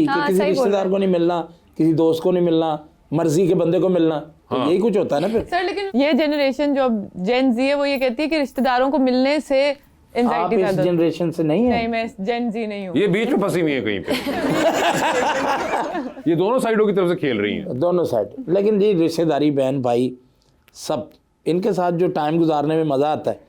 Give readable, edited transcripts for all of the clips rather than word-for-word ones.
कि किसी रिश्तेदार को नहीं मिलना, किसी दोस्त को नहीं मिलना, मर्जी के बंदे को मिलना, तो यही कुछ होता है ना फिर। सर लेकिन ये जनरेशन जो जेन जी है वो ये कहती है कि रिश्तेदारों को मिलने से आप एंजाइटी इस ज्यादा। जनरेशन से नहीं है? नहीं, मैं जेन जी नहीं हूँ। ये बीच में फंसी हुई है कहीं पे। ये दोनों साइडों की तरफ से खेल रही हैं। दोनों साइड। लेकिन जी रिश्तेदारी, बहन भाई, सब इनके साथ जो टाइम गुजारने में मजा आता है।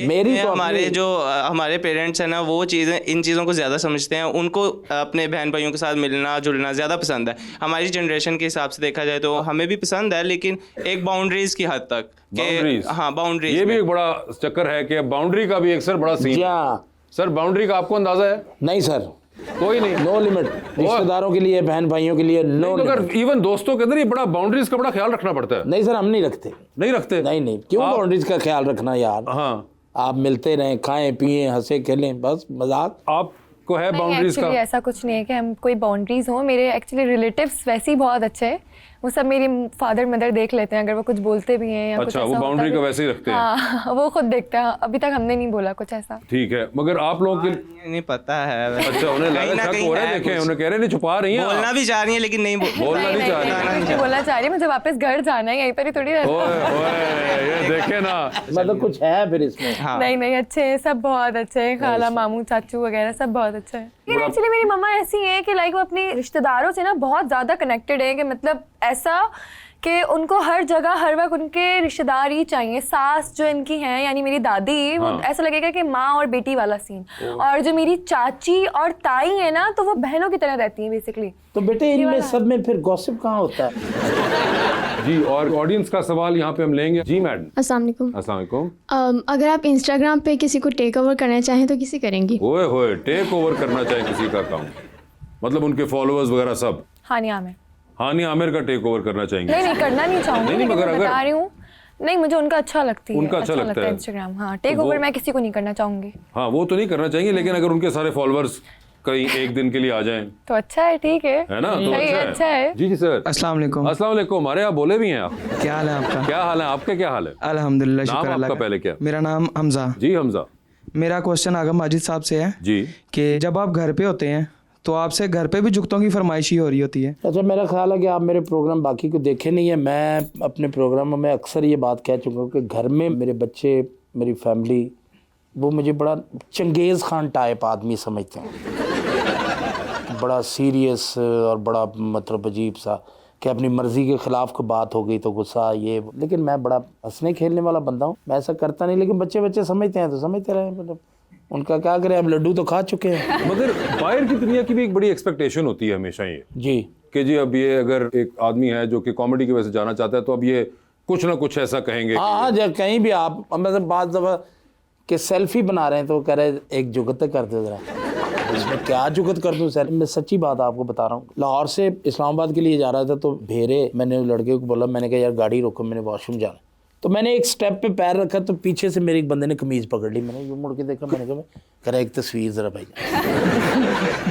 मेरी तो हमारे जो हमारे पेरेंट्स हैं ना, वो चीज़ें इन चीज़ों को ज़्यादा समझते हैं। उनको अपने बहन भाइयों के साथ मिलना जुलना ज़्यादा पसंद है। हमारी जनरेशन के हिसाब से देखा जाए तो हमें भी पसंद है, लेकिन एक बाउंड्रीज की हद तक। बाउंड्रीज, हाँ बाउंड्रीज। ये भी एक बड़ा चक्कर है कि बाउंड्री का भी एक सर बड़ा सीन है। सर बाउंड्री का आपको अंदाजा है? नहीं सर, कोई नहीं, नो लिमिट। रिश्तेदारों के लिए, बहन भाइयों के लिए नो लिमिट। अगर इवन दोस्तों के अंदर ये बड़ा बाउंड्रीज का बड़ा ख्याल रखना पड़ता है। नहीं सर, हम नहीं रखते। नहीं रखते? नहीं, क्यों बाउंड्रीज का ख्याल रखना यार। हाँ, आप मिलते रहें, खाएं पिए, हंसे खेलें, बस मजाक। आपको है बाउंड्रीज का? ऐसा कुछ नहीं है कि हम कोई बाउंड्रीज हो। मेरे एक्चुअली रिलेटिव्स वैसे ही बहुत अच्छे हैं। वो सब मेरी फादर मदर देख लेते हैं अगर वो कुछ बोलते भी हैं या कुछ अच्छा, ऐसा वो होता बाउंड्री भी- का वैसे ही रखते हैं। हाँ, वो खुद देखते हैं। अभी तक हमने नहीं बोला कुछ ऐसा। ठीक है, मगर आप लोगों के नहीं पता है। अच्छा, उन्हें कहीं लगा ना शक कहीं हो रहा है। है देखें, कुछ। उन्हें कह रहे नहीं, छुपा रही हैं। बोलना भी चाह रही है लेकिन नहीं बोलना नहीं चाह रही मैं नहीं बोलना चाह रही, मुझे वापस घर जाना है, यहीं पर ही थोड़ी रहना। ओए ओए, ये देखे ना। मतलब कुछ है फिर इसमें। हाँ। नहीं अच्छे हैं, सब बहुत अच्छे हैं। खाला मामू चाचू वगैरह सब बहुत अच्छे हैं। लेकिन एक्चुअली मेरी मम्मा ऐसी है कि लाइक वो अपने रिश्तेदारों से ना बहुत ज़्यादा कनेक्टेड है, कि मतलब ऐसा कि उनको हर जगह हर वक्त उनके रिश्तेदार ही चाहिए। सास जो इनकी हैं यानी मेरी दादी, वो ऐसा लगेगा कि माँ और बेटी वाला सीन। और जो मेरी चाची और ताई है ना, तो वो बहनों की तरह रहती हैं बेसिकली। तो बेटे इनमें सब में फिर गॉसिप कहाँ होता है? जी, और ऑडियंस का सवाल यहाँ पे हम लेंगे। जी मैडम। अस्सलाम वालेकुम। अस्सलाम वालेकुम। अगर आप इंस्टाग्राम पे किसी को टेक ओवर करना चाहें तो किसे करेंगी? ओए होए, टेक ओवर करना चाहे किसी का अकाउंट, मतलब उनके फॉलोअर्स वगैरह सब? हानिया आमिर। हानिया आमिर का टेक ओवर करना चाहेंगे? नहीं करना नहीं चाहूंगी, नहीं, लेकिन मगर मैं अगर- बता रही हूँ। नहीं, मुझे उनका अच्छा लगती है। उनका अच्छा लगता है इंस्टाग्राम। हाँ, टेक तो ओवर वो- मैं किसी को नहीं करना चाहूंगी। हाँ, वो तो नहीं करना चाहेंगे, लेकिन अगर उनके सारे फॉलोअर्स कहीं एक दिन के लिए आ जाएं, तो अच्छा है, ठीक है। है ना? तो सही है, अच्छा है। जी सर। अस्सलाम वालेकुम। अस्सलाम वालेकुम। हमारे यहाँ बोले भी हैं आप। क्या हाल है आपका? क्या हाल है आपके? क्या हाल है? अल्हम्दुलिल्लाह, नाम शुक्र अल्लाह आपका का। पहले क्या? मेरा नाम हमजा। जी हमजा। मेरा क्वेश्चन आगा माजिद साहब से है जी। कि जब आप घर पे होते हैं तो आपसे घर पे भी जुगतों की फरमाइशी हो रही होती है? अच्छा, मेरा ख्याल है कि आप मेरे प्रोग्राम बाकी को देखे नहीं है। मैं अपने प्रोग्रामों में अक्सर ये बात कह चुका हूँ कि घर में मेरे बच्चे, मेरी फैमिली, वो मुझे बड़ा चंगेज़ खान टाइप आदमी समझते हैं। बड़ा सीरियस और बड़ा मतलब अजीब सा, कि अपनी मर्ज़ी के ख़िलाफ़ कोई बात हो गई तो गुस्सा ये। लेकिन मैं बड़ा हंसने खेलने वाला बंदा हूँ, मैं ऐसा करता नहीं। लेकिन बच्चे समझते हैं तो समझते रहे, मतलब उनका क्या करें, अब लड्डू तो खा चुके हैं। मगर बाहर की दुनिया की भी एक बड़ी एक्सपेक्टेशन होती है हमेशा ये जी कि जी अब ये अगर एक आदमी है जो कि कॉमेडी की वजह से जाना चाहता है तो अब ये कुछ ना कुछ ऐसा कहेंगे। हाँ, जब कहीं भी आप मतलब बात दफ़ा कि सेल्फी बना रहे हैं तो कह रहे एक जुगत कर दो जरा। इसमें क्या जुगत कर दूं सर? मैं सच्ची बात आपको बता रहा हूँ। लाहौर से इस्लामाबाद के लिए जा रहा था तो भेरे, मैंने लड़के को बोला, मैंने कहा यार गाड़ी रोको, मैंने वॉशरूम जाना। तो मैंने एक स्टेप पे पैर रखा तो पीछे से मेरे एक बंदे ने कमीज़ पकड़ ली। मैंने यूँ मुड़ के देखा, मैंने कहा एक तस्वीर ज़रा भाई।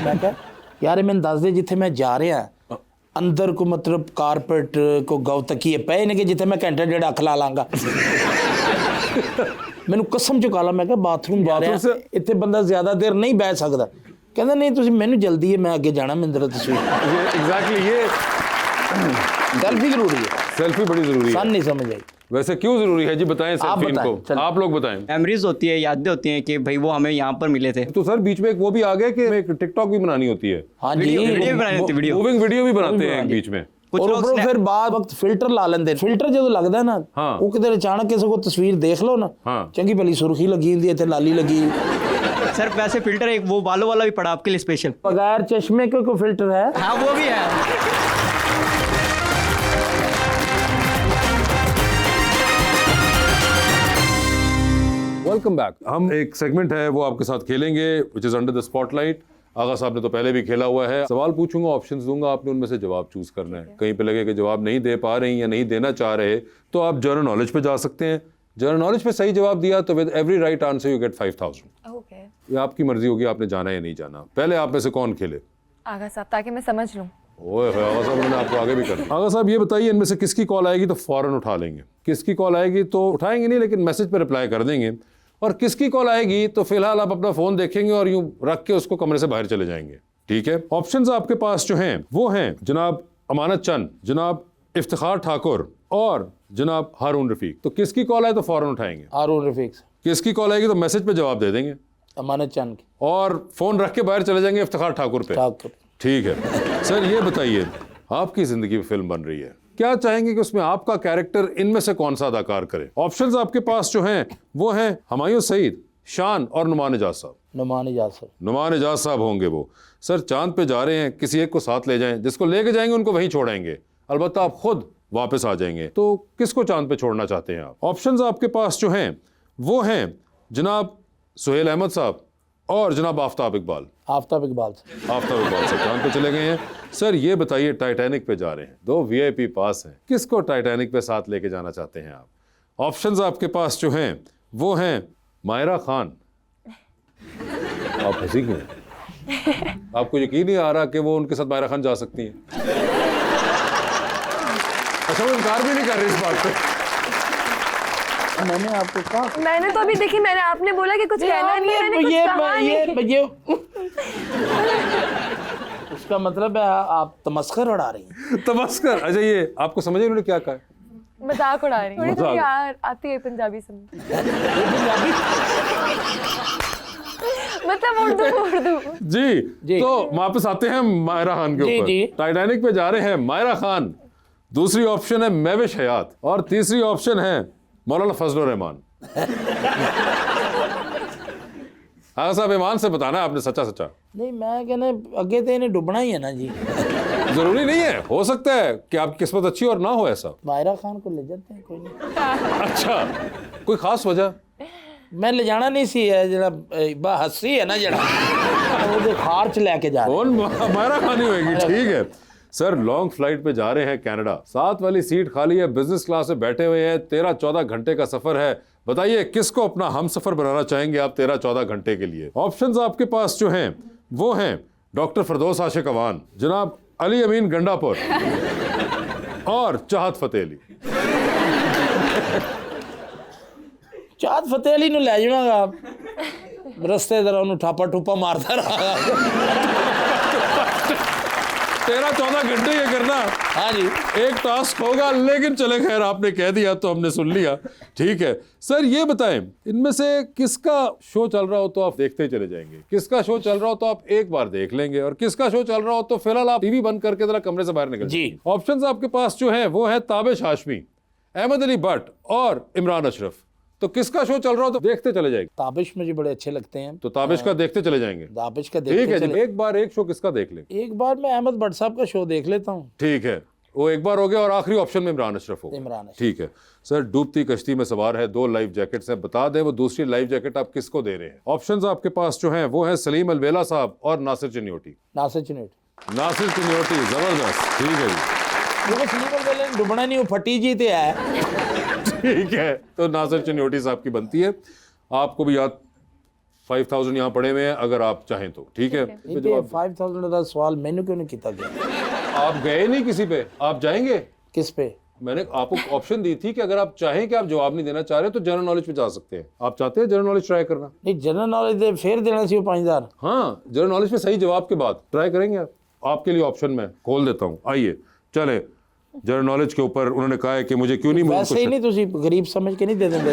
मैं कहा यार मैंने दस दे जिथे मैं जा रहा अंदर को मतलब कारपेट को गौ तकिए पे ने कि जिथे मैं घंटा डेढ़ अख ला लांगा। मैंू कसम चुका ला, मैं कहा बाथरूम जा रहा इतने बंदा ज़्यादा देर नहीं बह सकता। कहता नहीं तुम मैनू जल्दी है, मैं अगे जाना, मैं जरा तस्वीर। एग्जैक्टली, ये सेल्फी जरूरी है। सेल्फी बड़ी जरूरी है। सन नहीं समझ आई। वैसे क्यों जरूरी है जी? बताएं सेल्फी बताएं, इनको। आप लोग बताएं। मेमोरीज होती है, यादें होती हैं कि भाई वो हमें यहाँ पर मिले थे। तो सर बीच में एक वो भी आ गया कि एक टिकटॉक भी बनानी होती है। हाँ जी, वीडियो भी बनानी होती है, वीडियो मूविंग वीडियो भी बनाते हैं एक बीच में। कुछ और लोग ऊपरों फिर बाद वक्त फिल्टर ला लेंदे। फिल्टर जो लगता है ना, हाँ। वो किधर अचानक किसी को तस्वीर देख लो ना, हाँ। चंगी भली सुर्खी लगी होती है, इतने लाली लगी। सर वैसे फिल्टर एक वो बालों वाला भी पड़ा आपके लिए स्पेशल। बगैर चश्मे के कोई फिल्टर है? हाँ वो भी है। Welcome back. हम एक सेगमेंट है वो आपके साथ खेलेंगे which is under the spotlight. Agha sahab ने तो पहले भी खेला हुआ है। सवाल पूछूंगा, ऑप्शंस दूंगा, आपने उनमें से जवाब चूज करना है। कहीं पे लगे कि जवाब नहीं दे पा रही या नहीं देना चाह रहे तो आप जनरल नॉलेज पे जा सकते हैं। जनरल नॉलेज पे सही जवाब दिया तो with every right answer you get 5000। Okay, ये आपकी मर्जी होगी, आपने जाना या नहीं जाना। पहले आप में से कौन खेले? आगा साहब, ताकि मैं समझ लूँ। ओए आगा साहब, उन्होंने आपको आगे भी कर दिया। आगा साहब ये बताइए, इनमें से किसकी कॉल आएगी तो फौरन उठा लेंगे, किसकी कॉल आएगी तो उठाएंगे नहीं लेकिन मैसेज पे रिप्लाई कर देंगे, और किसकी कॉल आएगी तो फिलहाल आप अपना फ़ोन देखेंगे और यूँ रख के उसको कमरे से बाहर चले जाएंगे। ठीक है। ऑप्शंस आपके पास जो हैं वो हैं जनाब अमानत चंद, जनाब इफ्तिखार ठाकुर और जनाब हारून रफीक। तो किसकी कॉल है तो फौरन उठाएंगे? हारून रफीक से। किसकी कॉल आएगी तो मैसेज पे जवाब दे देंगे अमानत चंद की। और फोन रख के बाहर चले जाएंगे इफ्तिखार ठाकुर पे। ठाकुर। ठीक है सर, ये बताइए आपकी जिंदगी में फिल्म बन रही है, क्या चाहेंगे कि उसमें आपका कैरेक्टर इनमें से कौन सा अदाकार करे? ऑप्शंस आपके पास जो हैं वो हैं हुमायूं सईद, शान और नुमान एजाज साहब। नुमान एजाज साहब। नुमान एजाज साहब होंगे वो। सर चांद पे जा रहे हैं, किसी एक को साथ ले जाएं, जिसको लेके जाएंगे उनको वहीं छोड़ेंगे, अलबत्ता आप खुद वापस आ जाएंगे, तो किसको चांद पे छोड़ना चाहते हैं आप? ऑप्शंस आपके पास जो हैं वो हैं जनाब सुहेल अहमद साहब और जनाब आफ्ताब इकबाल। आफ्ताब इकबाल से। आफ्ताब इकबाल से चांद पे चले गए हैं। सर ये बताइए, टाइटैनिक पे जा रहे हैं, 2 VIP पास हैं, किसको टाइटैनिक पे साथ लेके जाना चाहते हैं आप? ऑप्शंस आपके पास जो हैं वो हैं मायरा खान। आप हंसी क्यों? आपको यकीन नहीं आ रहा कि वो उनके साथ मायरा खान जा सकती हैं? अच्छा, वो इनकार भी नहीं कर रही इस बात पे। मैंने आपको कहा, मैंने तो अभी देखी, मैंने आपने बोला कि कुछ कहना नहीं है, मैंने कुछ कहा नहीं। ये उसका मतलब है आप तमस्कर उड़ा रही हैं। तमस्कर? अच्छा, ये आपको समझ उन्होंने क्या कहा? मजाक उड़ा रही हूँ। मजाक। यार आती है पंजाबी समझ, मतलब उर्दू। जी। तो वापस आते हैं मायरा खान के जी, ऊपर। जी। टाइटैनिक पे जा रहे हैं मायरा खान, दूसरी ऑप्शन है महविश हयात और तीसरी ऑप्शन है मौलाना फजलुर रहमान। हाँ साहब, ईमान से बताना है आपने सच्चा सच्चा। नहीं, मैं कहना अगे तो इन्हें डुबना ही है ना जी। जरूरी नहीं है, हो सकता है कि आपकी किस्मत अच्छी और ना हो ऐसा। मायरा खान को ले जाते हैं, कोई नहीं। अच्छा, कोई खास वजह? मैं ले जाना नहीं सी है जरा हंसी है ना जरा वो खार च लेके जा रहे हैं। कौन? मायरा खान ही होगी। ठीक है सर, लॉन्ग फ्लाइट पे जा रहे हैं कनाडा, 7 वाली सीट खाली है, बिजनेस क्लास में बैठे हुए हैं, 13-14 घंटे का सफर है, बताइए किसको अपना हम सफर बनाना चाहेंगे आप 13-14 घंटे के लिए? ऑप्शंस आपके पास जो हैं वो हैं डॉक्टर फरदौस आशिक अवान, जनाब अली अमीन गंडापुर और चाहत फतेह अली। चाहत फतेह अली नु ले जावांगा, रस्ते दर उन्हें ठापा ठुपा मारता रहा। 13-14 घंटे ये करना? हाँ जी, एक टास्क होगा, लेकिन चले खैर आपने कह दिया तो हमने सुन लिया। ठीक है सर, ये बताएं इनमें से किसका शो चल रहा हो तो आप देखते ही चले जाएंगे, किसका शो चल रहा हो तो आप एक बार देख लेंगे, और किसका शो चल रहा हो तो फिलहाल आप टीवी बंद करके जरा कमरे से बाहर निकल जी। ऑप्शंस आपके पास जो है वो है ताबिश हाशमी, अहमद अली भट्ट और इमरान अशरफ। तो किसका शो चल रहा हो तो देखते चले जाएंगे। ताबिश मुझे बड़े अच्छे लगते हैं, तो ताबिश का देखते चले जाएंगे। ताबिश का ठीक है देखते जी, चले। एक बार एक शो किसका देख लेंगे? एक बार मैं अहमद भट्ट साहब का शो देख लेता हूँ। ठीक है, वो एक बार हो गया, और आखिरी ऑप्शन में इमरान अशरफ हो। इमरान अशरफ। ठीक है सर, डूबती कश्ती में सवार है, 2 लाइफ जैकेट्स हैं, बता दें वो दूसरी लाइफ जैकेट आप किसको दे रहे हैं? ऑप्शंस आपके पास जो हैं वो है सलीम अलवेला साहब और नासिर चिन्योटी। नासिर चिन्योटी। नासिर चिन्योटी, जबरदस्त। ठीक है जी, वो स्लीपर वाले ने डुबना नहीं, वो फटी जी ते है। ठीक है, तो नासिर चिन्योटी साहब की बनती है। आपको भी याद 5000 यहाँ पड़े हुए हैं अगर आप चाहें तो। ठीक है, 5000 का सवाल मैंने क्यों नहीं किया गया? आप गए नहीं किसी पे, आप जाएंगे किस पे? मैंने आपको ऑप्शन दी थी कि अगर आप चाहें कि आप जवाब नहीं देना चाह रहे तो जनरल नॉलेज पे जा सकते हैं। आप चाहते हैं जनरल नॉलेज ट्राई करना? नहीं, जनरल नॉलेज दे फिर देना चाहिए 5000। हाँ, जनरल नॉलेज पे सही जवाब के बाद ट्राई करेंगे आप? आपके लिए ऑप्शन मैं खोल देता हूँ, आइए चले। जनरल नॉलेज के ऊपर उन्होंने कहा है कि मुझे क्यों नहीं वैसे ही नहीं, तुसी गरीब समझ के नहीं दे देंगे।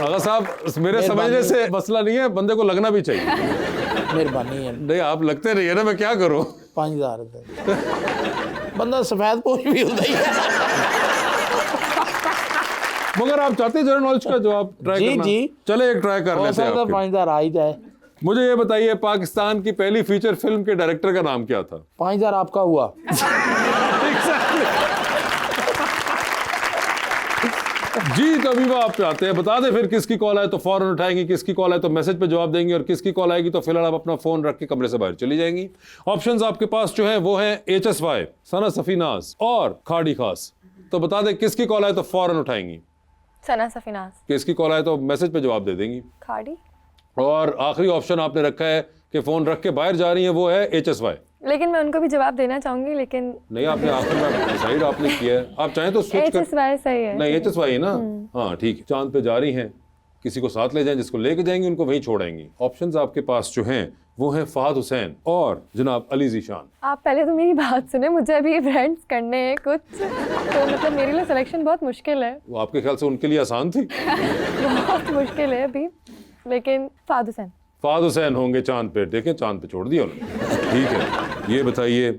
आगा साहब, मेरे समझने से मसला नहीं है, बंदे को लगना भी चाहिए। मेहरबानी है। नहीं, आप लगते नहीं है ना, मैं क्या करूँ? 5000 बंदा सफेद पोश भी होता ही है। मगर आप चाहते हैं जनरल नॉलेज का जवाब ट्राई जी, करना? जी। चले एक ट्राई कर लेते हैं आपके। 5000 आ ही जाए। मुझे ये बताइए, पाकिस्तान की पहली फीचर फिल्म के डायरेक्टर का नाम क्या था? 5000 आपका हुआ। जी, तो अभी वो आप चाहते हैं, बता दें फिर किसकी कॉल आए तो फौरन उठाएंगी, किसकी कॉल आए तो मैसेज पे जवाब देंगी, और किसकी कॉल आएगी तो फिलहाल आप अपना फोन रख के कमरे से बाहर चली जाएंगी। ऑप्शंस आपके पास जो है वो है HSY, सना सफीनाज और खाड़ी खास। तो बता दें किसकी कॉल आए तो फौरन उठाएंगी, सना सफीनाज। किसकी कॉल आए तो मैसेज पे जवाब दे देंगी, खाड़ी। और आखिरी ऑप्शन आपने रखा है कि फोन रख के बाहर जा रही है, वो है HSY। लेकिन मैं उनको भी जवाब देना चाहूंगी, लेकिन नहीं, आपने आखिर में डिसाइड आपने किया है, आप चाहें तो स्विच कर। HSY सही है। नहीं, HSY है ना? हाँ ठीक है। चांद पे जा रही हैं किसी को साथ ले जाएं, जिसको लेके जाएंगे उनको वहीं छोड़ेंगी। ऑप्शंस आपके पास जो हैं वो हैं फहद हुसैन और जनाब अली ज़ीशान। आप पहले तो मेरी बात सुने, मुझे अभी फ्रेंड्स करने हैं कुछ, तो मतलब मेरे लिए सिलेक्शन बहुत मुश्किल है। वो आपके ख्याल से उनके लिए आसान थी? बहुत मुश्किल है अभी, लेकिन फहद हुसैन। फहद हुसैन होंगे चांद पे। देखें चांद पे छोड़ दिया उन्होंने। ठीक है, ये बताइए,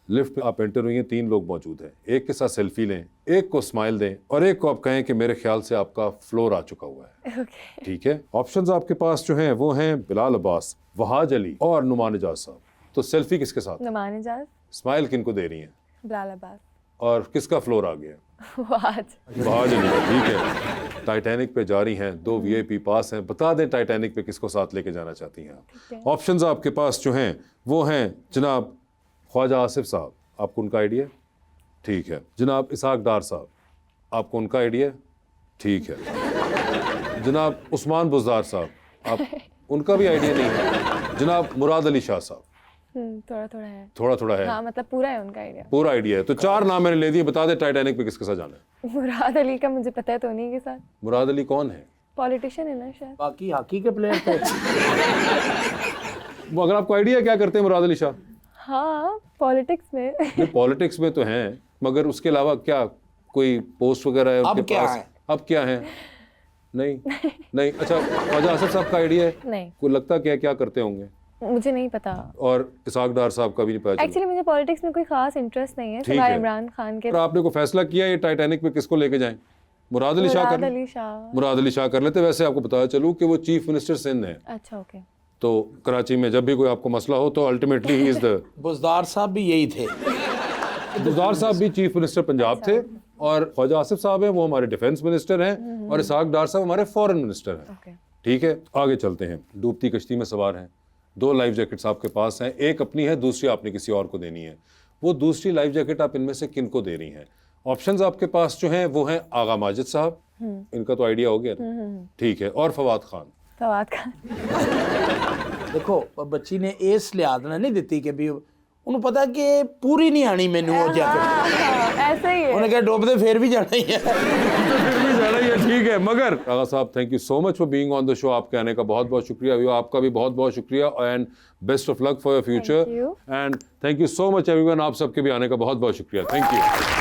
लिफ्ट में आप एंटर हुई हैं, 3 लोग मौजूद हैं, एक के साथ सेल्फी लें, एक को स्माइल दें और एक को आप कहें कि मेरे ख्याल से आपका फ्लोर आ चुका हुआ है। ओके। ठीक है, ऑप्शंस आपके पास जो हैं वो हैं बिलाल अब्बास, वहाज अली और नुमान इजाज साहब। तो सेल्फी किसके साथ? नुमान इजाज। स्माइल किनको दे रही हैं? बिलाल अब्बास। और किसका फ्लोर आ गया? वहाज। वहाज अली। ठीक है, टाइटैनिक पे जा रही हैं, 2 VIP पास हैं। बता दें टाइटैनिक पे किसको साथ लेके जाना चाहती हैं आप? ऑप्शंस आपके पास जो हैं वो हैं जनाब ख्वाजा आसिफ साहब, आपको उनका आइडिया? ठीक है। जनाब इसहाक डार साहब, आपको उनका आइडिया? ठीक है। जनाब उस्मान बुज़दार साहब, आप उनका भी आइडिया नहीं है? जनाब मुराद अली शाह साहब, थोड़ा थोड़ा है। थोड़ा थोड़ा है? हाँ मतलब पूरा है उनका आइडिया। पूरा आइडिया है। तो 4 नाम मैंने ले दिए, बता दे टाइटैनिक पे किसके साथ जाना है? मुराद अली का मुझे पता है, तो नहीं के साथ। मुराद अली कौन है? पॉलिटिशियन है ना शायद। बाकी हॉकी के प्लेयर थे। वो अगर आपको आइडिया क्या करते हैं मुराद अली शाह? हाँ पॉलिटिक्स में। पॉलिटिक्स में तो हैं, मगर उसके अलावा क्या कोई पोस्ट वगैरह है उनके अब क्या पास? है? अब क्या है? नहीं नहीं। अच्छा, ख्वाजा आसिफ साहब का आइडिया है? नहीं, कोई लगता क्या करते होंगे? मुझे नहीं पता। और इसहाक डार साहब का भी नहीं पता चला? एक्चुअली मुझे पॉलिटिक्स में कोई खास इंटरेस्ट नहीं है, ठीक सिवाय है। इमरान खान के। और आपने को फैसला किया ये टाइटैनिक पे किसको लेके जाएं? मुराद अली शाह मुराद कर अली शाह। मुराद अली शाह कर लेते। वैसे आपको बताया चलूं कि वो चीफ मिनिस्टर सिंध है, अच्छा ओके। तो कराची में जब भी कोई आपको मसला हो तो ultimately he is the Buzdar साहब भी यही थे। बुज़दार साहब भी चीफ मिनिस्टर पंजाब थे, और ख्वाजा आसिफ साहब हैं वो हमारे डिफेंस मिनिस्टर हैं, और इसहाक डार साहब हमारे फॉरेन मिनिस्टर हैं। ओके। ठीक है, आगे चलते हैं। डूबती कश्ती में सवार हैं, 2 लाइफ जैकेट्स आपके पास हैं, एक अपनी है, दूसरी आपने किसी और को देनी है। वो दूसरी लाइफ जैकेट आप इनमें से किन को दे रही हैं? ऑप्शंस आपके पास जो हैं वो हैं आगा माजिद साहब, इनका तो आइडिया हो गया ना? ठीक है, और फवाद खान। फवाद खान। देखो बच्ची ने इस लिहाज ਨਾਲ नहीं ਦਿੱਤੀ कि भी ਉਹਨੂੰ ਪਤਾ ਕਿ ਪੂਰੀ ਨਹੀਂ ਆਣੀ ਮੈਨੂੰ ਉਹ ਜੈਕਟ। ऐसा ही है। ਉਹਨੇ ਕਿਹਾ ਡੁੱਬਦੇ ਫੇਰ ਵੀ ਜਾਣਾ ਹੀ ਹੈ। फिर भी जाना ही है। ठीक है, मगर आगा साहब thank you so much for being on the show. आपके आने का बहुत बहुत शुक्रिया। अभी आपका भी बहुत बहुत शुक्रिया, and best of luck for your future. you. And thank you so much everyone, आप सबके भी आने का बहुत बहुत शुक्रिया। Thank you.